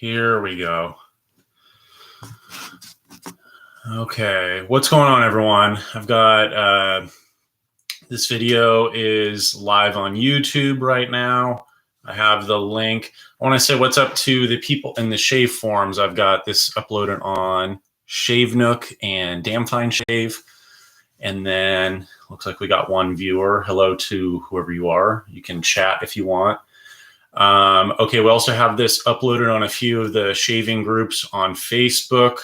Here we go. Okay, what's going on, everyone? I've got this video is live on YouTube right now. I have the link. I want to say what's up to the people in the shave forums. I've got this uploaded on Shave Nook and Damn Fine Shave. And then looks like we got one viewer. Hello to whoever you are. You can chat if you want. Okay, we also have this uploaded on a few of the shaving groups on Facebook.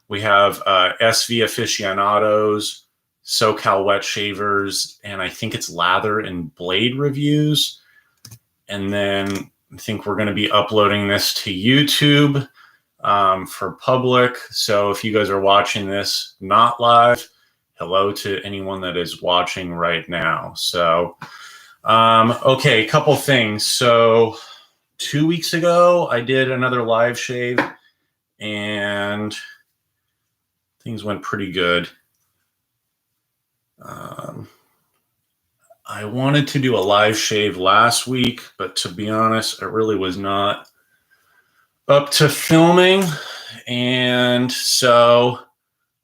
We have SV Aficionados, SoCal Wet Shavers, and I think it's Lather and Blade reviews. And then I think we're going to be uploading this to YouTube for public. So if you guys are watching this not live, hello to anyone that is watching right now. So, okay, a couple things. So 2 weeks ago, I did another live shave and things went pretty good. I wanted to do a live shave last week, but to be honest, I really was not up to filming. And so I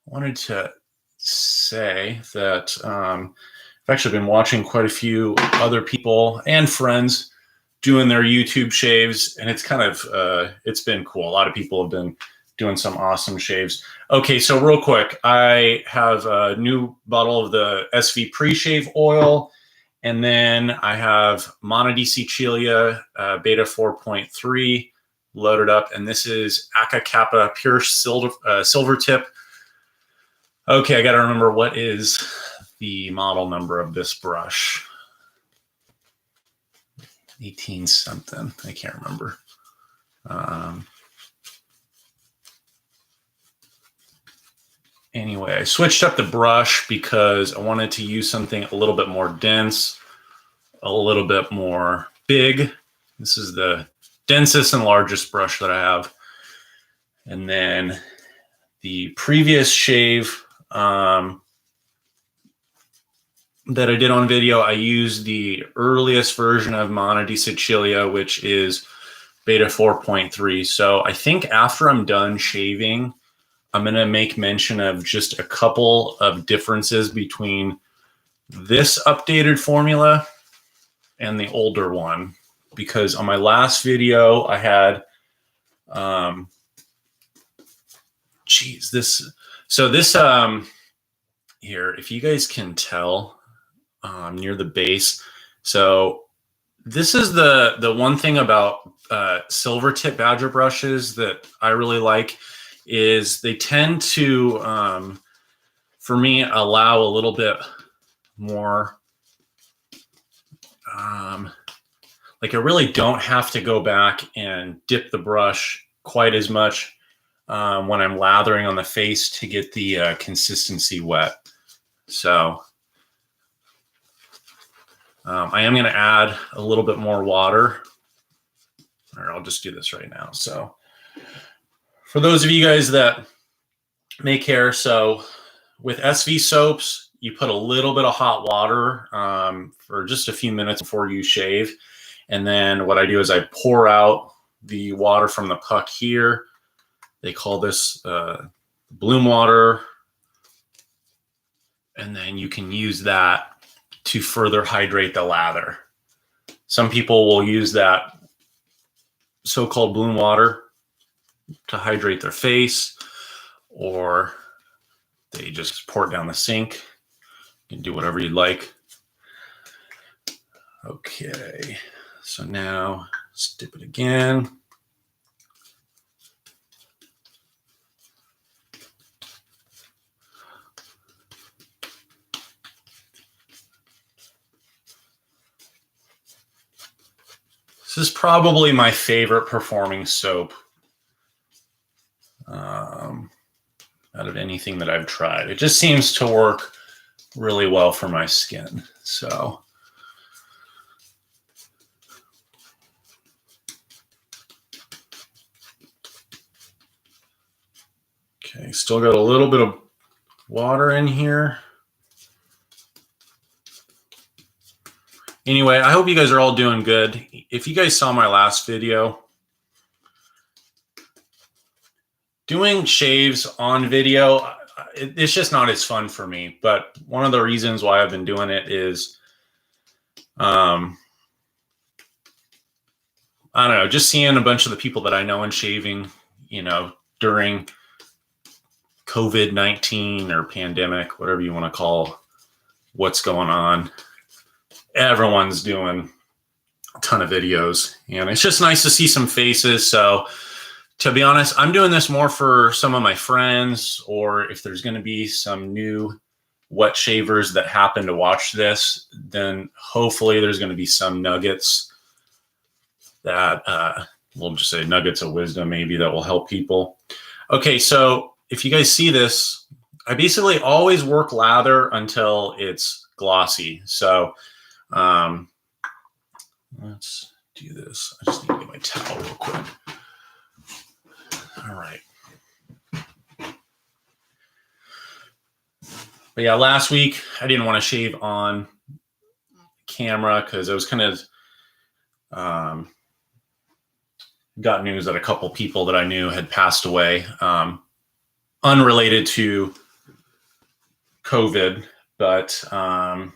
wanted to say that I've actually been watching quite a few other people and friends doing their YouTube shaves, and it's kind of it's been cool. A lot of people have been doing some awesome shaves. Okay, so real quick, I have a new bottle of the SV pre-shave oil, and then I have Manna di Sicilia Beta 4.3 loaded up, and this is Acca Kappa Pure Silvertip. Okay, I got to remember what is the model number of this brush. 18 something. I can't remember. Anyway, I switched up the brush because I wanted to use something a little bit more dense, a little bit more big. This is the densest and largest brush that I have. And then the previous shave that I did on video, I used the earliest version of Manna di Sicilia, which is Beta 4.3. So I think after I'm done shaving, I'm going to make mention of just a couple of differences between this updated formula and the older one. Because on my last video, I had, here, if you guys can tell, near the base. So this is the one thing about Silvertip Badger brushes that I really like is they tend to, for me, allow a little bit more, like I really don't have to go back and dip the brush quite as much when I'm lathering on the face to get the consistency wet. So I am going to add a little bit more water, or I'll just do this right now. So for those of you guys that make hair, so with SV soaps, you put a little bit of hot water for just a few minutes before you shave. And then what I do is I pour out the water from the puck here. They call this bloom water. And then you can use that to further hydrate the lather. Some people will use that so-called bloom water to hydrate their face, or they just pour it down the sink. You can do whatever you'd like. Okay, so now let's dip it again. This is probably my favorite performing soap out of anything that I've tried. It just seems to work really well for my skin. So okay, still got a little bit of water in here. Anyway, I hope you guys are all doing good. If you guys saw my last video, doing shaves on video, it's just not as fun for me. But one of the reasons why I've been doing it is, I don't know, just seeing a bunch of the people that I know and shaving, you know, during COVID-19 or pandemic, whatever you want to call what's going on. Everyone's doing a ton of videos, and it's just nice to see some faces. So to be honest, I'm doing this more for some of my friends, or if there's going to be some new wet shavers that happen to watch this, then hopefully there's going to be some nuggets that, we'll just say nuggets of wisdom maybe, that will help people. Okay, so if you guys see this, I basically always work lather until it's glossy. So let's do this. I just need to get my towel real quick. All right. But yeah, last week I didn't want to shave on camera because I was kind of got news that a couple people that I knew had passed away, unrelated to COVID, but I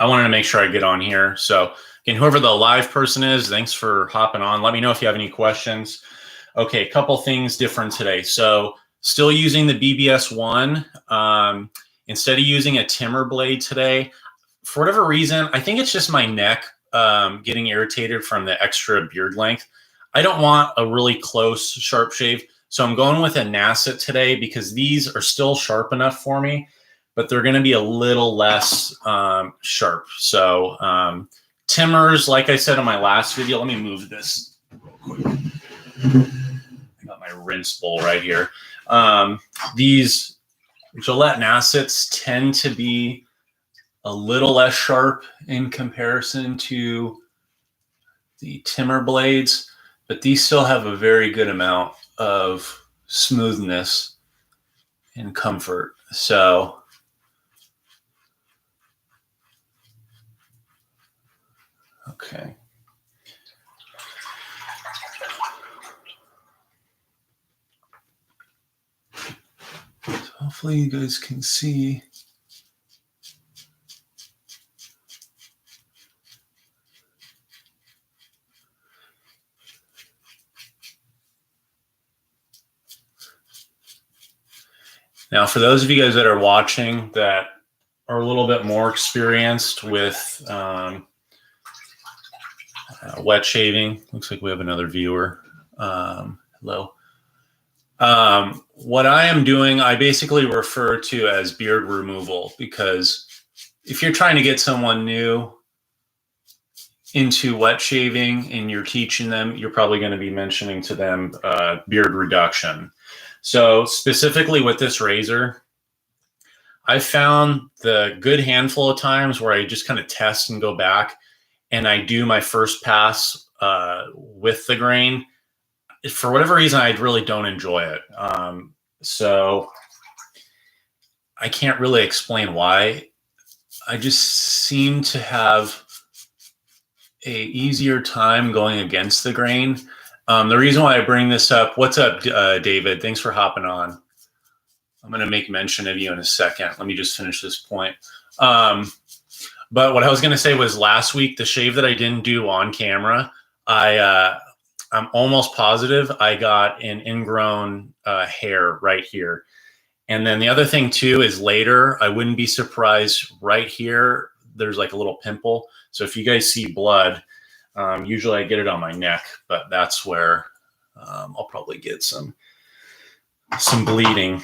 wanted to make sure I get on here. So again, whoever the live person is, thanks for hopping on. Let me know if you have any questions. Okay, a couple things different today. So still using the BBS one. Instead of using a timber blade today, for whatever reason, I think it's just my neck getting irritated from the extra beard length. I don't want a really close sharp shave. So I'm going with a Nacet today because these are still sharp enough for me, but they're going to be a little less sharp. So Timbers, like I said in my last video, let me move this real quick. I got my rinse bowl right here. These Gillette Nacets tend to be a little less sharp in comparison to the Timber blades, but these still have a very good amount of smoothness and comfort. So okay. So hopefully you guys can see. Now, for those of you guys that are watching that are a little bit more experienced with wet shaving, looks like we have another viewer. Hello. What I am doing, I basically refer to as beard removal, because if you're trying to get someone new into wet shaving and you're teaching them, you're probably going to be mentioning to them beard reduction. So specifically with this razor, I found the good handful of times where I just kind of test and go back and I do my first pass with the grain. For whatever reason, I really don't enjoy it. So I can't really explain why. I just seem to have a easier time going against the grain. The reason why I bring this up, what's up, David? Thanks for hopping on. I'm going to make mention of you in a second. Let me just finish this point. But what I was going to say was last week, the shave that I didn't do on camera, I'm almost positive I got an ingrown hair right here. And then the other thing too is later, I wouldn't be surprised right here, there's like a little pimple. So if you guys see blood, usually I get it on my neck, but that's where I'll probably get some bleeding.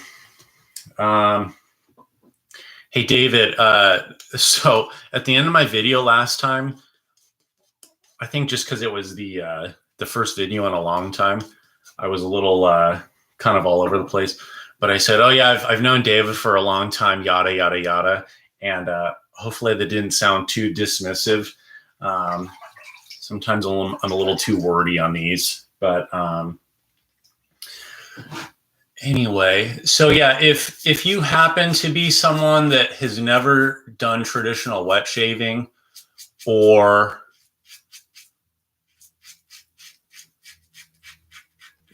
Hey, David, so at the end of my video last time, I think just because it was the first video in a long time, I was a little kind of all over the place. But I said, oh, yeah, I've known David for a long time, yada, yada, yada. And hopefully that didn't sound too dismissive. Sometimes I'm a little too wordy on these. But anyway, so yeah, if you happen to be someone that has never done traditional wet shaving, or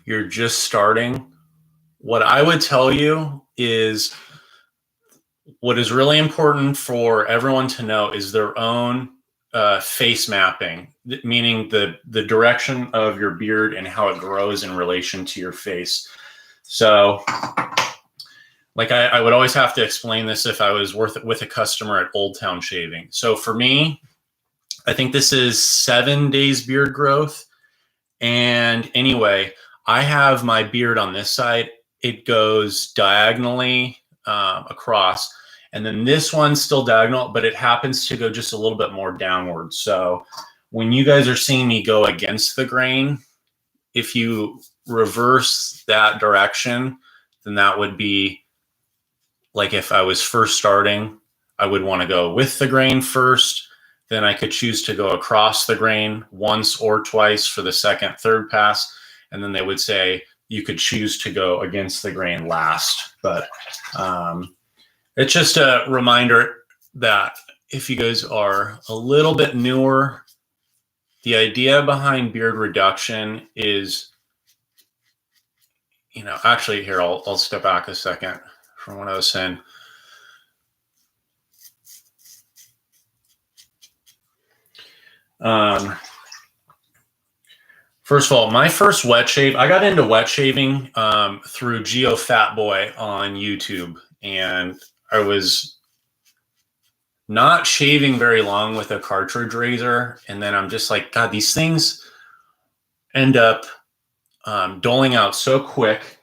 you're just starting, what I would tell you is what is really important for everyone to know is their own face mapping, meaning the direction of your beard and how it grows in relation to your face. So like I would always have to explain this if I was with a customer at Old Town Shaving. So for me, I think this is 7 days beard growth. And anyway, I have my beard on this side. It goes diagonally across. And then this one's still diagonal, but it happens to go just a little bit more downward. So when you guys are seeing me go against the grain, if you reverse that direction, then that would be like if I was first starting, I would want to go with the grain first. Then I could choose to go across the grain once or twice for the second, third pass. And then they would say you could choose to go against the grain last. But it's just a reminder that if you guys are a little bit newer, the idea behind beard reduction is, you know, actually here, I'll step back a second from what I was saying. First of all, my first wet shave, I got into wet shaving through Geo Fat Boy on YouTube, and I was not shaving very long with a cartridge razor, and then I'm just like, God, these things end up doling out so quick,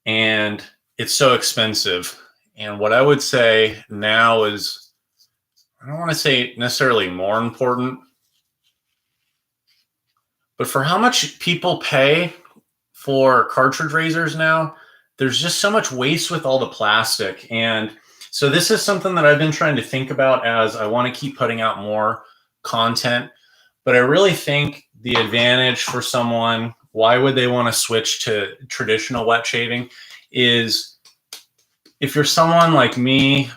and it's so expensive. And what I would say now is, I don't want to say necessarily more important, but for how much people pay for cartridge razors now, there's just so much waste with all the plastic. And so this is something that I've been trying to think about as I want to keep putting out more content. But I really think the advantage for someone, why would they want to switch to traditional wet shaving, is if you're someone like me,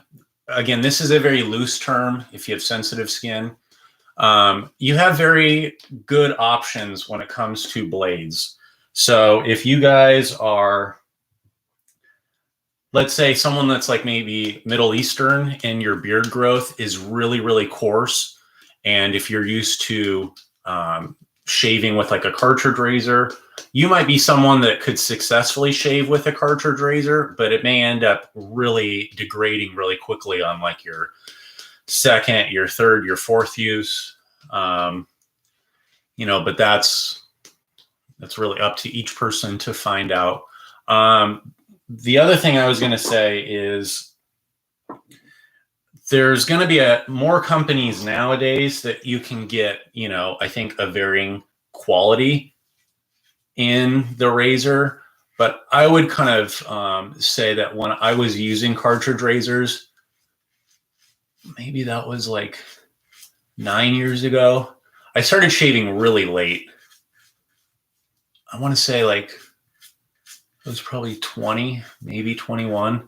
again, this is a very loose term if you have sensitive skin. You have very good options when it comes to blades. So if you guys are, let's say someone that's like maybe Middle Eastern and your beard growth is really, really coarse, and if you're used to shaving with like a cartridge razor, you might be someone that could successfully shave with a cartridge razor, but it may end up really degrading really quickly on like your second, your third, your fourth use. You know, but that's really up to each person to find out. The other thing I was going to say is there's going to be more companies nowadays that you can get, you know, I think a varying quality in the razor. But I would kind of say that when I was using cartridge razors, maybe that was like 9 years ago, I started shaving really late. I want to say like it was probably 20, maybe 21.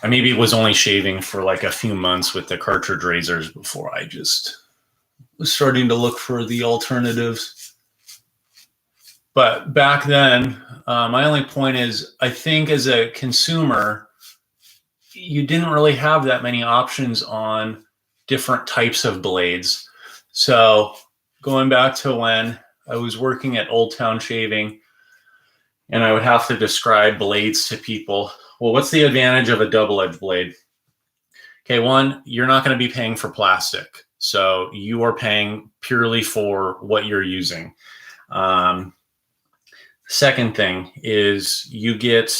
I maybe was only shaving for like a few months with the cartridge razors before I just was starting to look for the alternatives. But back then, my only point is, I think as a consumer, you didn't really have that many options on different types of blades. So going back to when I was working at Old Town Shaving, and I would have to describe blades to people. Well, what's the advantage of a double-edged blade? Okay, one, you're not going to be paying for plastic. So you are paying purely for what you're using. Second thing is you get,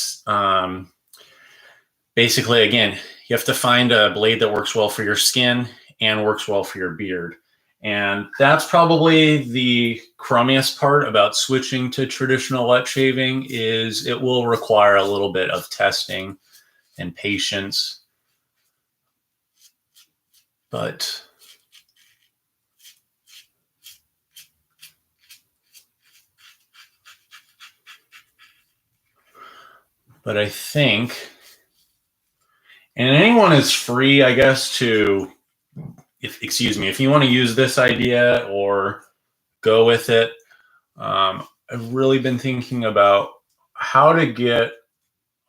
basically, again, you have to find a blade that works well for your skin and works well for your beard. And that's probably the crummiest part about switching to traditional wet shaving, is it will require a little bit of testing and patience. But I think, and anyone is free, I guess, to, if you want to use this idea or go with it. I've really been thinking about how to get,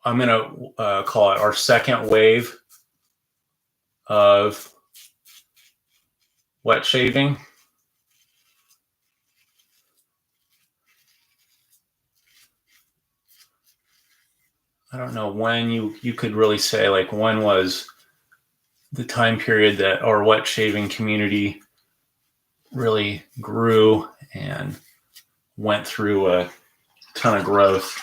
I'm going to call it our second wave of wet shaving. I don't know when you could really say, like, when was the time period that our wet shaving community really grew and went through a ton of growth.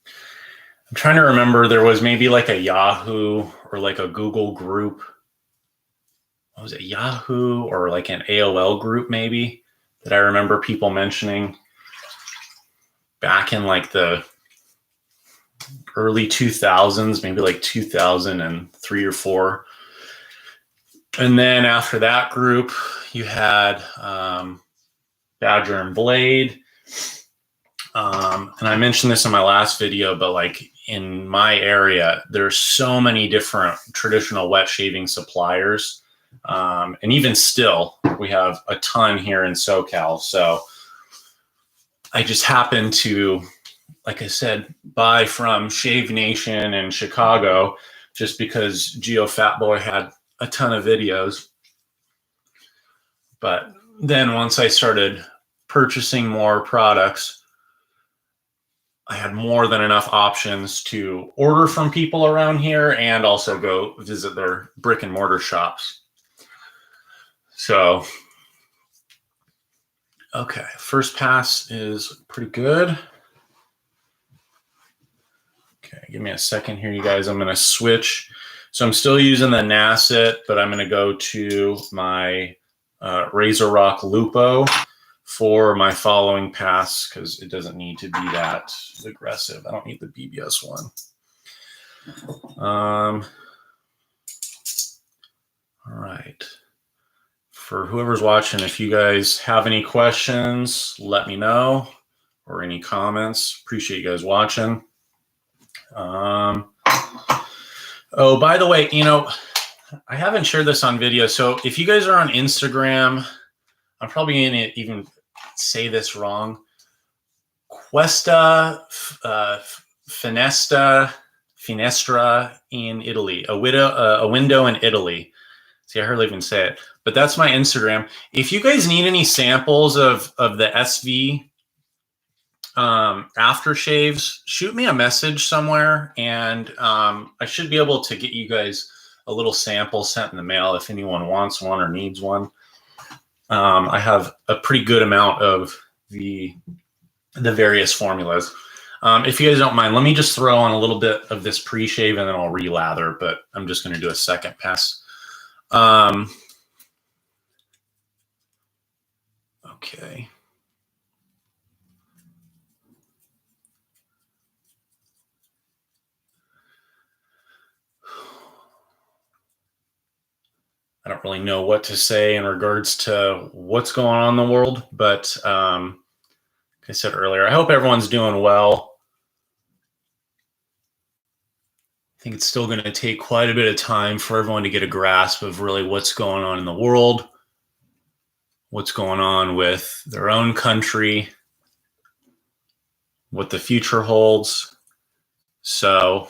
I'm trying to remember, there was maybe like a Yahoo or like a Google group. What was it, Yahoo or like an AOL group maybe, that I remember people mentioning back in like the early 2000s, maybe like 2003 or 4. And then after that group, you had Badger and Blade. And I mentioned this in my last video, but like in my area, there's so many different traditional wet shaving suppliers. And even still, we have a ton here in SoCal. So I just happened to, like I said, buy from Shave Nation in Chicago just because Geo Fatboy had a ton of videos. But then once I started purchasing more products, I had more than enough options to order from people around here and also go visit their brick and mortar shops. So, okay, first pass is pretty good. Okay, give me a second here, you guys. I'm going to switch. So I'm still using the Nacet, but I'm going to go to my Razorock Lupo for my following pass because it doesn't need to be that aggressive. I don't need the BBS one. All right. For whoever's watching, if you guys have any questions, let me know, or any comments. Appreciate you guys watching. Oh, by the way, you know, I haven't shared this on video. So if you guys are on Instagram, I'm probably going to even say this wrong. Questa Finestra in Italy, a window in Italy. See, I hardly even say it, but that's my Instagram. If you guys need any samples of the SV aftershaves, shoot me a message somewhere, and I should be able to get you guys a little sample sent in the mail if anyone wants one or needs one. I have a pretty good amount of the various formulas. If you guys don't mind, let me just throw on a little bit of this pre-shave and then I'll relather, but I'm just going to do a second pass. Okay. I don't really know what to say in regards to what's going on in the world, but like I said earlier, I hope everyone's doing well. I think it's still going to take quite a bit of time for everyone to get a grasp of really what's going on in the world, what's going on with their own country, what the future holds. So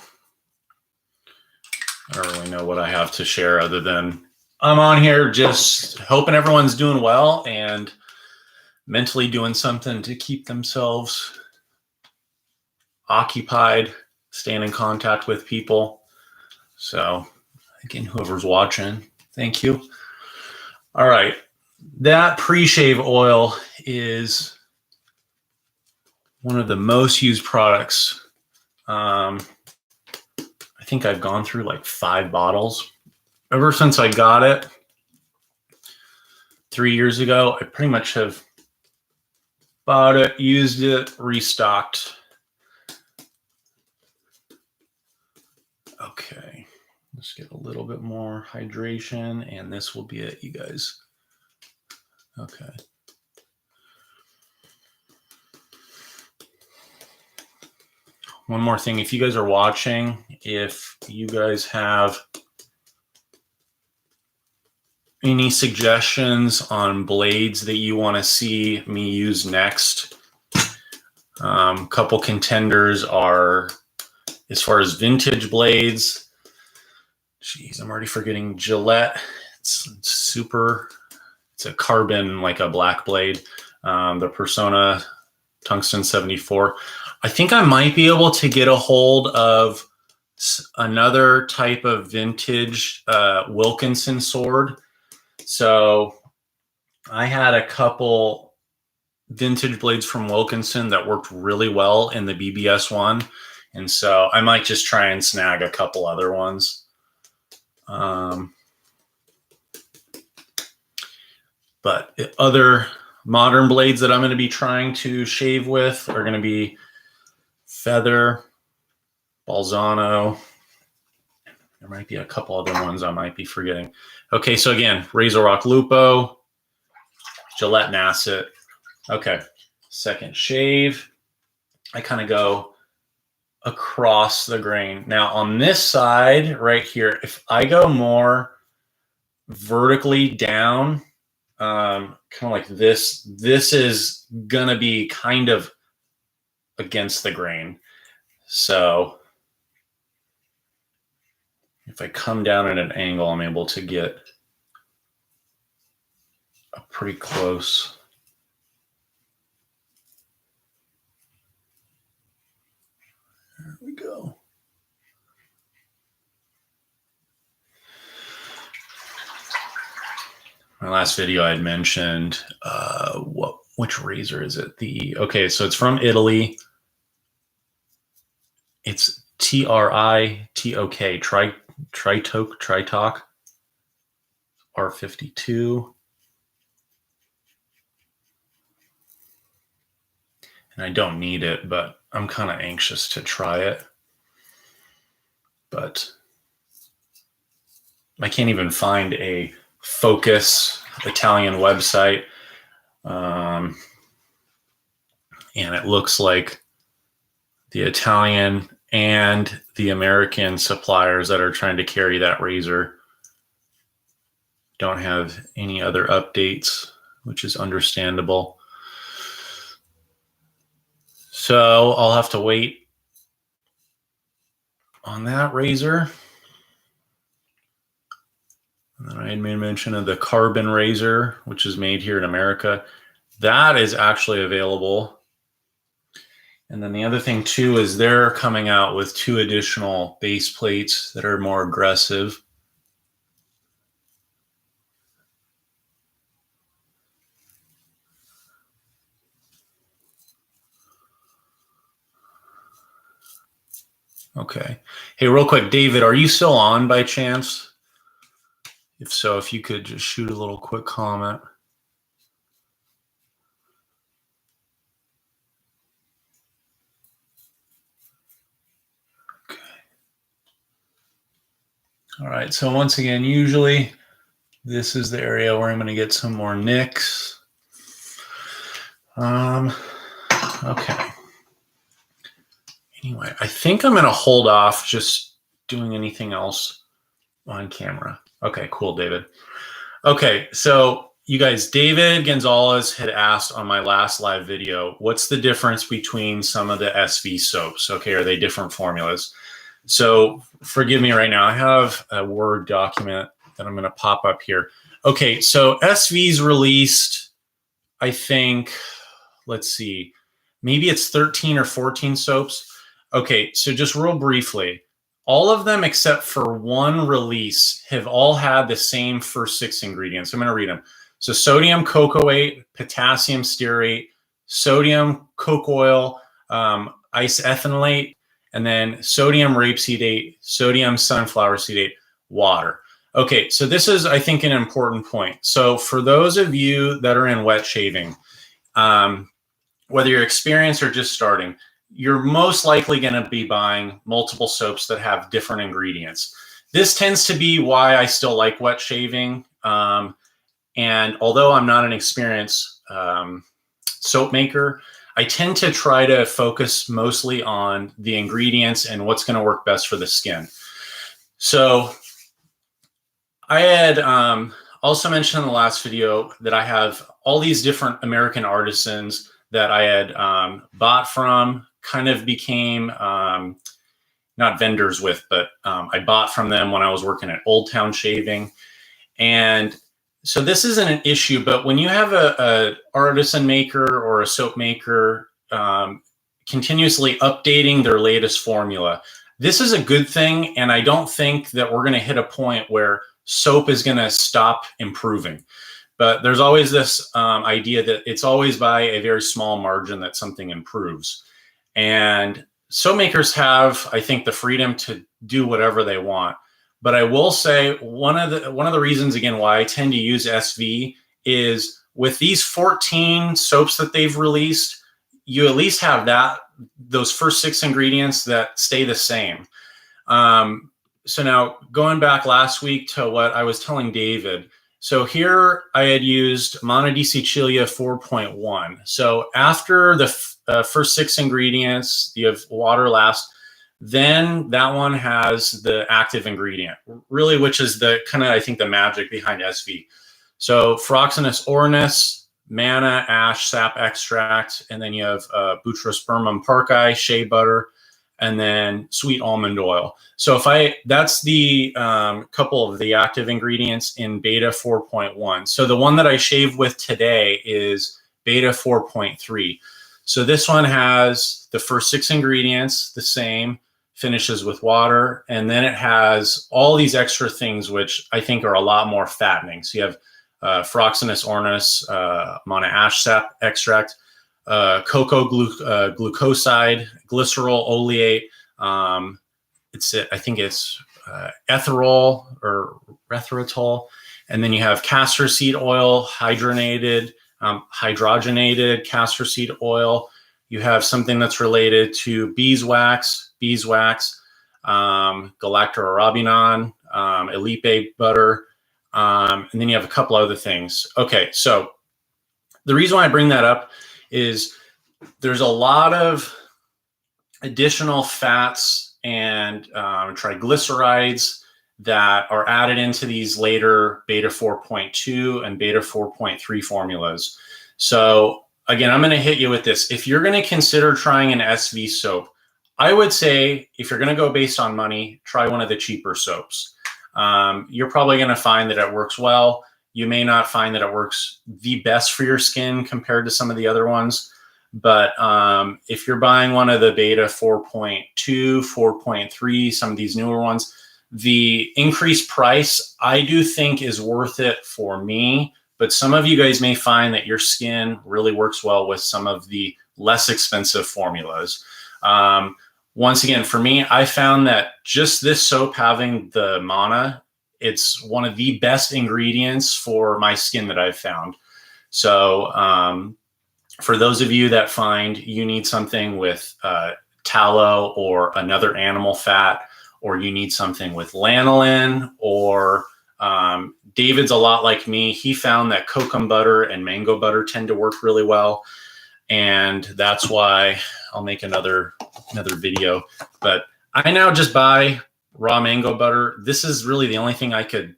I don't really know what I have to share other than I'm on here just hoping everyone's doing well and mentally doing something to keep themselves occupied, staying in contact with people. So again, whoever's watching, thank you. All right. That pre-shave oil is one of the most used products. I think I've gone through like 5 bottles. Ever since I got it 3 years ago, I pretty much have bought it, used it, restocked. Okay, let's get a little bit more hydration, and this will be it, you guys. Okay. One more thing, if you guys are watching, if you guys have any suggestions on blades that you want to see me use next, Couple contenders are, as far as vintage blades, geez, I'm already forgetting Gillette. It's super, it's a carbon, like a black blade. The Persona Tungsten 74. I think I might be able to get a hold of another type of vintage Wilkinson sword. So I had a couple vintage blades from Wilkinson that worked really well in the BBS one. And so I might just try and snag a couple other ones. But other modern blades that I'm going to be trying to shave with are going to be Feather, Balzano. There might be a couple other ones I might be forgetting. Okay, so again, Razorock, Lupo, Gillette, Nacet. Okay, second shave. I kind of go across the grain. Now on this side right here, if I go more vertically down, kind of like this is gonna be kind of against the grain. So if I come down at an angle, I'm able to get a pretty close. There we go. My last video I had mentioned, which razor is it? Okay, so it's from Italy. It's Tritok, Tritok R52. And I don't need it, but I'm kind of anxious to try it. But I can't even find a Focus Italian website. And it looks like the Italian and the American suppliers that are trying to carry that razor don't have any other updates, which is understandable. So I'll have to wait on that razor. And then I had made mention of the carbon razor, which is made here in America. That is actually available. And then the other thing too is they're coming out with 2 additional base plates that are more aggressive. Okay. Hey, real quick, David, are you still on by chance? If so, if you could just shoot a little quick comment. Okay. All right. So once again, usually this is the area where I'm going to get some more nicks. Okay. Anyway, I think I'm going to hold off just doing anything else on camera. Okay, cool, David. Okay, so you guys, David Gonzalez had asked on my last live video, what's the difference between some of the SV soaps? Okay, are they different formulas? So forgive me right now. I have a Word document that I'm going to pop up here. Okay, so SV's released, I think, let's see, maybe it's 13 or 14 soaps. Okay, so just real briefly, all of them except for one release have all had the same first 6 ingredients. I'm going to read them. So sodium cocoate, potassium stearate, sodium coke oil, isethanoate, and then sodium rapeseed, sodium sunflower seedate, water. Okay, so this is, I think, an important point. So for those of you that are in wet shaving, whether you're experienced or just starting, you're most likely going to be buying multiple soaps that have different ingredients. This tends to be why I still like wet shaving. And although I'm not an experienced soap maker, I tend to try to focus mostly on the ingredients and what's going to work best for the skin. So I had also mentioned in the last video that I have all these different American artisans that I had bought from, kind of became not vendors with, but I bought from them when I was working at Old Town Shaving. And so this isn't an issue, but when you have a artisan maker or a soap maker continuously updating their latest formula, this is a good thing. And I don't think that we're going to hit a point where soap is going to stop improving. But there's always this idea that it's always by a very small margin that something improves. And soap makers have, I think, the freedom to do whatever they want. But I will say one of the reasons, again, why I tend to use SV is with these 14 soaps that they've released, you at least have those first 6 ingredients that stay the same. So now going back last week to what I was telling David, so here I had used Manna di Sicilia 4.1. So after the first 6 ingredients, you have water last, then that one has the active ingredient, really, which is the kind of, I think, the magic behind SV. So Phloxinus ornis, manna, ash, sap extract, and then you have Butyrosporum parkii, shea butter, and then sweet almond oil. So that's the couple of the active ingredients in beta 4.1. So the one that I shave with today is beta 4.3. So this one has the first 6 ingredients, the same, finishes with water, and then it has all these extra things, which I think are a lot more fattening. So you have Phloxinus ornis, manna ash sap extract, cocoa glucoside, glycerol oleate. I think it's ethanol or erythritol, and then you have castor seed oil, hydrogenated castor seed oil. You have something that's related to beeswax, galactorarabinon, Elipe butter, and then you have a couple other things. Okay, so the reason why I bring that up is there's a lot of additional fats and triglycerides that are added into these later beta 4.2 and beta 4.3 formulas. So again, I'm going to hit you with this. If you're going to consider trying an SV soap, I would say if you're going to go based on money, try one of the cheaper soaps. You're probably going to find that it works well. You may not find that it works the best for your skin compared to some of the other ones. But if you're buying one of the beta 4.2, 4.3, some of these newer ones, the increased price, I do think, is worth it for me. But some of you guys may find that your skin really works well with some of the less expensive formulas. Once again, for me, I found that just this soap having the manna, it's one of the best ingredients for my skin that I've found. So for those of you that find you need something with tallow or another animal fat, or you need something with lanolin, or David's a lot like me. He found that Kokum butter and mango butter tend to work really well. And that's why I'll make another video. But I now just buy raw mango butter. This is really the only thing I could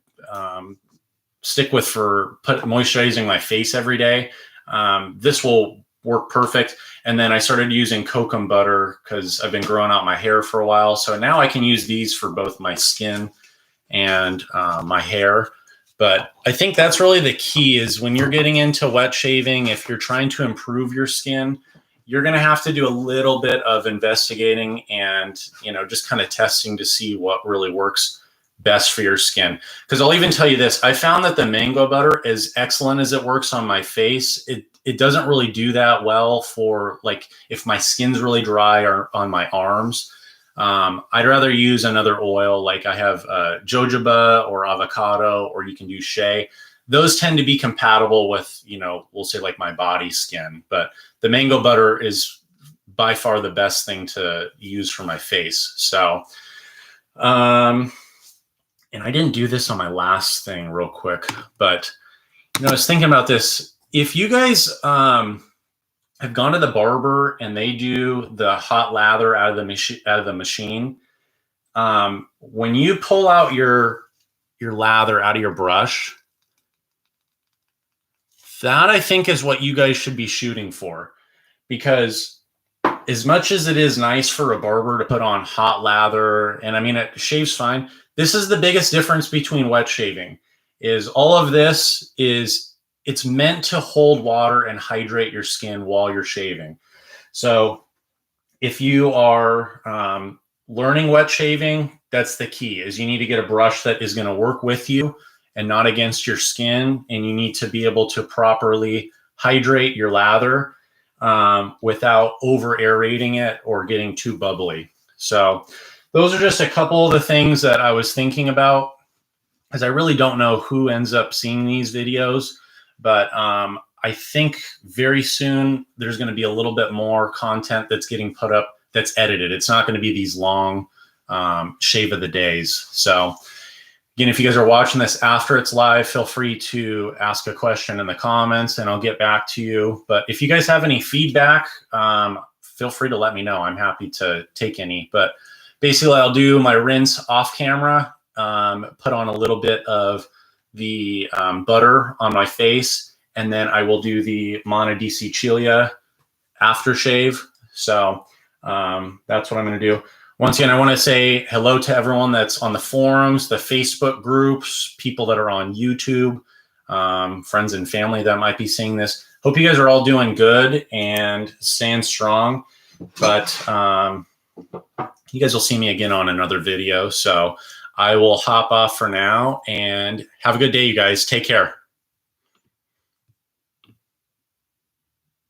stick with for moisturizing my face every day. This will work perfect. And then I started using Kokum butter because I've been growing out my hair for a while. So now I can use these for both my skin and my hair. But I think that's really the key, is when you're getting into wet shaving, if you're trying to improve your skin, you're going to have to do a little bit of investigating and, just kind of testing to see what really works best for your skin. Because I'll even tell you this, I found that the mango butter, as excellent as it works on my face, it doesn't really do that well for, like, if my skin's really dry or on my arms. I'd rather use another oil, like I have jojoba or avocado, or you can use shea. Those tend to be compatible with, we'll say like my body skin. But the mango butter is by far the best thing to use for my face. So, and I didn't do this on my last thing real quick, but I was thinking about this. If you guys have gone to the barber and they do the hot lather out of the machine, when you pull out your lather out of your brush, that I think is what you guys should be shooting for. because as much as it is nice for a barber to put on hot lather, and I mean, it shaves fine. This is the biggest difference between wet shaving is all of this is it's meant to hold water and hydrate your skin while you're shaving. So if you are learning wet shaving, that's the key is you need to get a brush that is going to work with you and not against your skin. And you need to be able to properly hydrate your lather without over aerating it or getting too bubbly. So those are just a couple of the things that I was thinking about, as I really don't know who ends up seeing these videos, but I think very soon there's going to be a little bit more content that's getting put up that's edited. It's not going to be these long shave of the days. So again, if you guys are watching this after it's live, feel free to ask a question in the comments and I'll get back to you. But if you guys have any feedback, feel free to let me know. I'm happy to take any. But basically, I'll do my rinse off camera, put on a little bit of the butter on my face, and then I will do the Manna di Sicilia aftershave. So that's what I'm going to do. Once again, I want to say hello to everyone that's on the forums, the Facebook groups, people that are on YouTube, friends and family that might be seeing this. Hope you guys are all doing good and staying strong. But you guys will see me again on another video. So I will hop off for now and have a good day, you guys. Take care.